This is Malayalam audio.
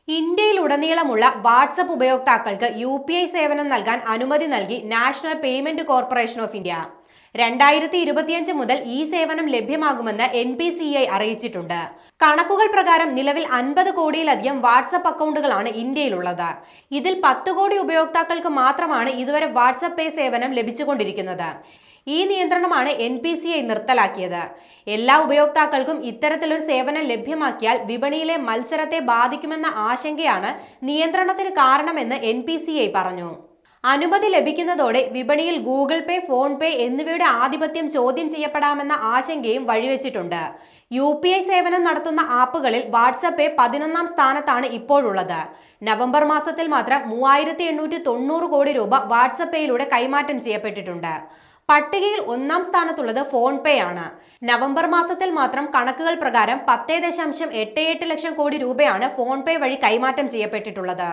ഇന്ത്യയിലുടനീളമുള്ള വാട്സപ്പ് ഉപയോക്താക്കൾക്ക് UPI സേവനം നൽകാൻ അനുമതി നൽകി national payment corporation of India. 2025 മുതൽ ഈ സേവനം ലഭ്യമാകുമെന്ന് NPCI അറിയിച്ചിട്ടുണ്ട്. കണക്കുകൾ പ്രകാരം നിലവിൽ 50 കോടിയിലധികം വാട്സപ്പ് അക്കൗണ്ടുകളാണ് ഇന്ത്യയിലുള്ളത്. ഇതിൽ 10 കോടി ഉപയോക്താക്കൾക്ക് മാത്രമാണ് ഇതുവരെ വാട്സപ്പ് പേ സേവനം ലഭിച്ചുകൊണ്ടിരിക്കുന്നത്. ഈ നിയന്ത്രണമാണ് NPCI നിർത്തലാക്കിയത്. എല്ലാ ഉപയോക്താക്കൾക്കും ഇത്തരത്തിലൊരു സേവനം ലഭ്യമാക്കിയാൽ വിപണിയിലെ മത്സരത്തെ ബാധിക്കുമെന്ന ആശങ്കയാണ് നിയന്ത്രണത്തിന് കാരണമെന്ന് NPCI പറഞ്ഞു. അനുമതി ലഭിക്കുന്നതോടെ വിപണിയിൽ ഗൂഗിൾ പേ, ഫോൺ പേ എന്നിവയുടെ ആധിപത്യം ചോദ്യം ചെയ്യപ്പെടാമെന്ന ആശങ്കയും വഴിവെച്ചിട്ടുണ്ട്. UPI സേവനം നടത്തുന്ന ആപ്പുകളിൽ വാട്സപ്പ് പേ 11ാം സ്ഥാനത്താണ് ഇപ്പോഴുള്ളത്. നവംബർ മാസത്തിൽ മാത്രം 3890 കോടി രൂപ വാട്സപ്പ് പേയിലൂടെ കൈമാറ്റം ചെയ്യപ്പെട്ടിട്ടുണ്ട്. പട്ടികയിൽ 1ാം സ്ഥാനത്തുള്ളത് ഫോൺ പേ ആണ്. നവംബർ മാസത്തിൽ മാത്രം കണക്കുകൾ പ്രകാരം 10.88 ലക്ഷം കോടി രൂപയാണ് ഫോൺ പേ വഴി കൈമാറ്റം ചെയ്യപ്പെട്ടിട്ടുള്ളത്.